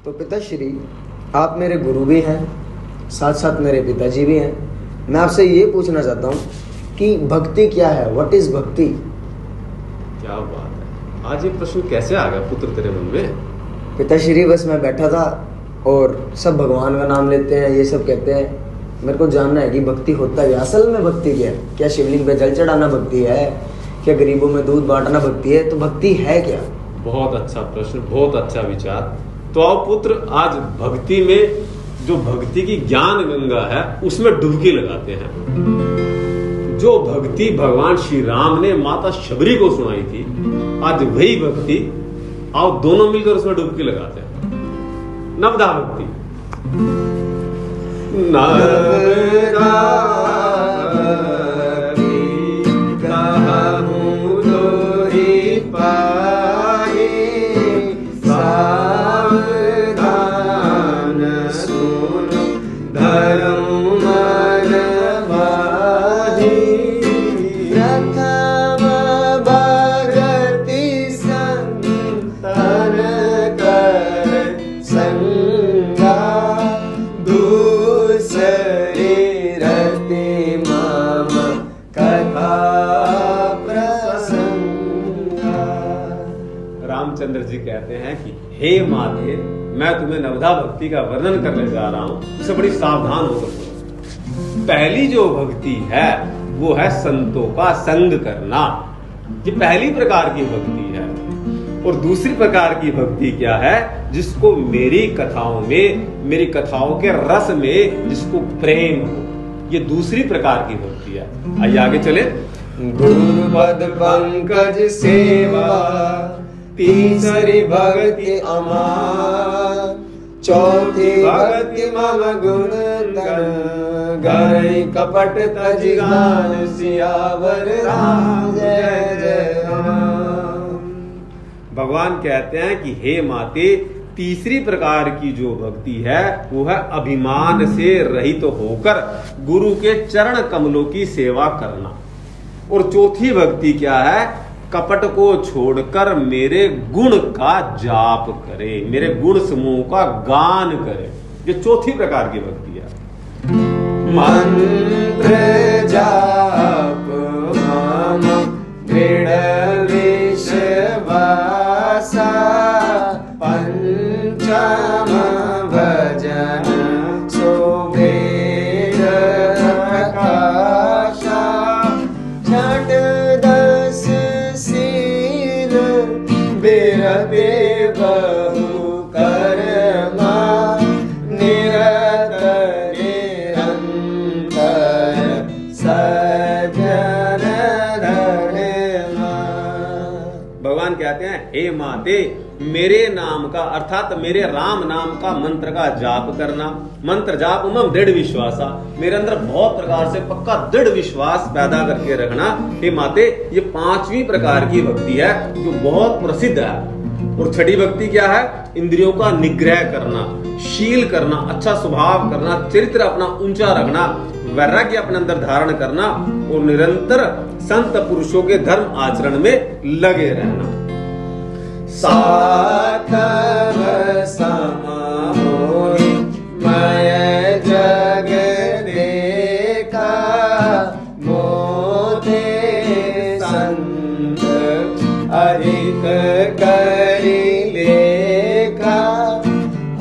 तो पिताश्री, आप मेरे गुरु भी हैं, साथ साथ मेरे पिताजी भी हैं। मैं आपसे ये पूछना चाहता हूँ कि भक्ति क्या है? व्हाट इज भक्ति? क्या बात है, आज ये प्रश्न कैसे आ गया पुत्र तेरे मन में? पिताश्री, बस मैं बैठा था और सब भगवान का नाम लेते हैं, ये सब कहते हैं। मेरे को जानना है कि भक्ति होता है, असल में भक्ति क्या है? क्या शिवलिंग पे जल चढ़ाना भक्ति है? क्या गरीबों में दूध बांटना भक्ति है? तो भक्ति है क्या? बहुत अच्छा प्रश्न, बहुत अच्छा विचार। तो आओ पुत्र, आज भक्ति में, जो भक्ति की ज्ञान गंगा है, उसमें डुबकी लगाते हैं। जो भक्ति भगवान श्री राम ने माता शबरी को सुनाई थी, आज वही भक्ति, आओ दोनों मिलकर उसमें डुबकी लगाते हैं। नवधा भक्ति। नवधा रामचंद्र जी कहते हैं कि हे माते, मैं तुम्हें नवधा भक्ति का वर्णन करने जा रहा हूं, इससे बड़ी सावधान होकर सुनो। पहली जो भक्ति है वो है संतों का संग करना, ये पहली प्रकार की भक्ति है। और दूसरी प्रकार की भक्ति क्या है? जिसको मेरी कथाओं में, मेरी कथाओं के रस में जिसको प्रेम हो, ये दूसरी प्रकार की भक्ति है। आइए आगे चले। गुरुपद पंकज सेवा, तीसरी भक्ति अमार, चौथी भक्ति मम गुण गई कपट तज गान, सियावर राम जय जय राम। भगवान कहते हैं कि हे माते, तीसरी प्रकार की जो भक्ति है वो है अभिमान से रहित होकर गुरु के चरण कमलों की सेवा करना। और चौथी भक्ति क्या है? कपट को छोड़कर मेरे गुण का जाप करे, मेरे गुण समूह का गान करे। ये चौथी प्रकार की भक्ति है। मंत्र जाप मम दृढ़ विश्वासा, पंचम भजन सुवेद प्रकाशा, छठ दस सील बिरबे बहु कर्मा, निरत निरंतर सजन धर्मा। भगवान कहते हैं हे माते, मेरे नाम का अर्थात मेरे राम नाम का मंत्र का जाप करना। मंत्र जाप मम दृढ़ विश्वासा, मेरे अंदर बहुत प्रकार से पक्का दृढ़ विश्वास पैदा करके रखना। हे माते, ये पांचवी प्रकार की भक्ति है जो बहुत प्रसिद्ध है। और छठी भक्ति क्या है? इंद्रियों का निग्रह करना, शील करना, अच्छा स्वभाव करना, चरित्र अपना ऊंचा रखना, वैराग्य अपने अंदर धारण करना और निरंतर संत पुरुषों के धर्म आचरण में लगे रहना। साधव समोहि मय जग देखा, मोते संत अधिक करि लेखा,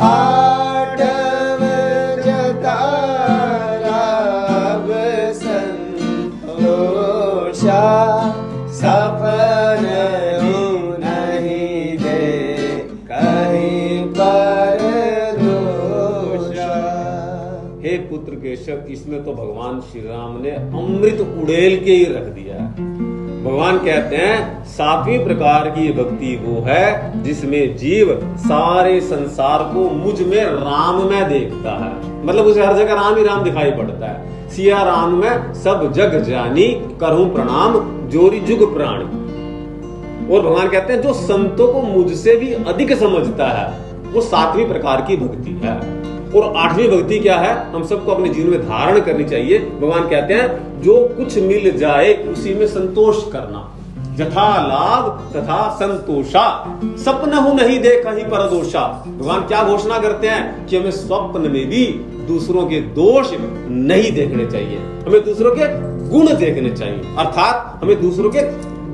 आठव जताराव संतोषा, सफल पुत्र केशव, इसमें तो भगवान श्री राम ने अमृत उड़ेल के ही रख दिया है। भगवान कहते हैं सातवीं प्रकार की भक्ति वो है जिसमें जीव सारे संसार को मुझ में राम में देखता है। मतलब उसे हर जगह राम ही राम दिखाई पड़ता है। सिया राम में सब जग जानी, करूं प्रणाम जोरी जुग प्राणी। और भगवान कहते हैं जो संतों को मुझसे भी अधिक समझता है वो सातवीं प्रकार की भक्ति है। और आठवीं भक्ति क्या है? हम सबको अपने जीवन में धारण करनी चाहिए। भगवान कहते हैं जो कुछ मिल जाए उसी में संतोष करना। जथा लाभ तथा संतोषा, सपनहु नहीं देखा ही परदोषा। भगवान क्या घोषणा करते हैं कि हमें स्वप्न में भी दूसरों के दोष नहीं देखने चाहिए, हमें दूसरों के गुण देखने चाहिए। अर्थात हमें दूसरों के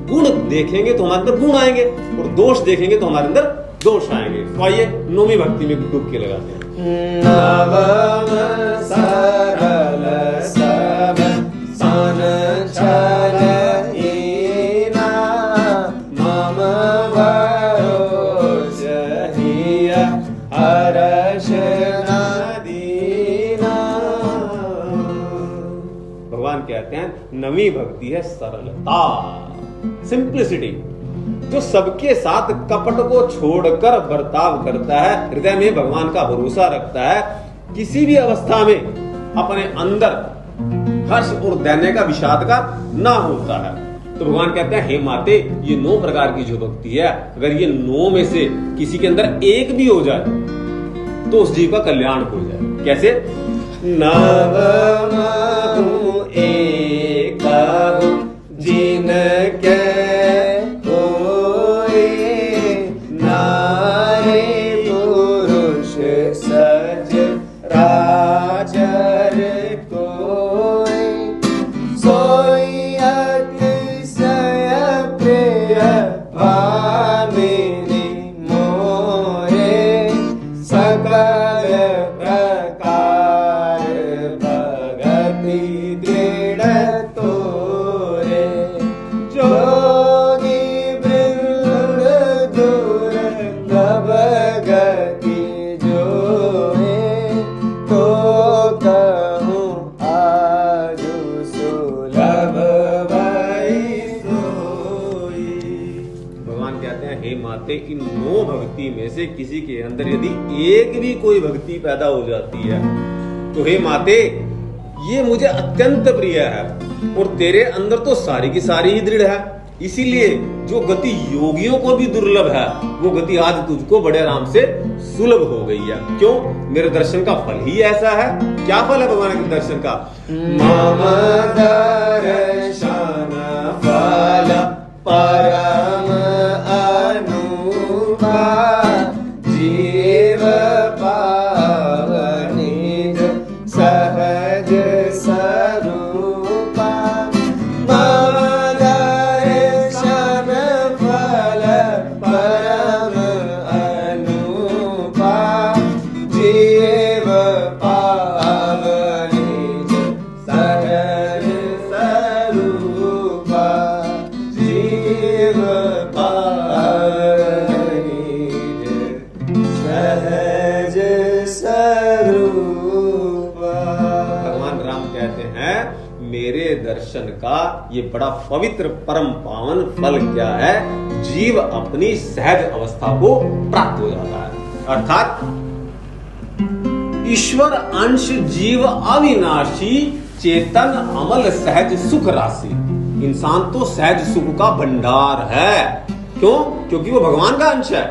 गुण देखेंगे तो हमारे अंदर गुण आएंगे, और दोष देखेंगे तो हमारे अंदर दोष आएंगे। तो आइए नौवीं भक्ति में डुबकी लगाते हैं। नवम सरल सब सन छल हीना, मम भरोस हिय हर्ष न दीना। भगवान कहते हैं नवी भक्ति है सरलता, सिंप्लिसिटी, जो सबके साथ कपट को छोड़कर बर्ताव करता है, हृदय में भगवान का भरोसा रखता है, किसी भी अवस्था में अपने अंदर हर्ष और दैन्य का विषाद का ना होता है। तो भगवान कहते हैं हे माते, ये 9 प्रकार की जो भक्ति है, अगर ये 9 में से किसी के अंदर एक भी हो जाए तो उस जीव का कल्याण हो जाए। कैसे? नवमहु एकहु जिनके होए, नारी पुरुष सज राजर कोई, सोई अतिशय प्रिय भामिनी मोरे, सकल प्रकार भगति दृढ़ तोरे, जोगी वृंद दुर्लभ गति जोए, तो कहूँ आजु सुलभ भई सोई। भगवान कहते हैं हे माते, इन 9 भक्ति में से किसी के अंदर यदि एक भी कोई भक्ति पैदा हो जाती है तो हे माते, ये मुझे अत्यंत प्रिय है, और तेरे अंदर तो सारी की सारी ही दृढ़ है। इसीलिए जो गति योगियों को भी दुर्लभ है, वो गति आज तुझको बड़े आराम से सुलभ हो गई है। क्यों? मेरे दर्शन का फल ही ऐसा है। क्या फल है भगवान के दर्शन का? मम दर्शन फल परम अनुपा, जीव पावनिज सहज स्वरूपा। मम दर्शन फल परम अनुपा, जीव पावनिज सहज स्वरूपा, जीव पावनिज सहज स्वरूपा। भगवान राम कहते हैं मेरे दर्शन का ये बड़ा पवित्र परम पावन फल क्या है? जीव अपनी सहज अवस्था को प्राप्त हो जाता है। अर्थात ईश्वर अंश जीव अविनाशी, चेतन अमल सहज सुख राशि। इंसान तो सहज सुख का भंडार है। क्यों? क्योंकि वो भगवान का अंश है।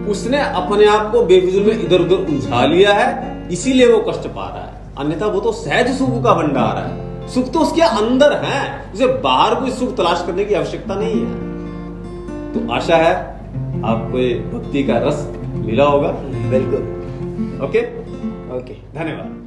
उसने अपने आप को बेफिजूल में इधर उधर उलझा लिया है, इसीलिए वो कष्ट पा रहा है। अन्यथा वो तो सहज सुख का भंडार है। सुख तो उसके अंदर है, उसे बाहर कोई सुख तलाश करने की आवश्यकता नहीं है। तो आशा है आपको ये भक्ति का रस मिला होगा। बिल्कुल। ओके, ओके, धन्यवाद।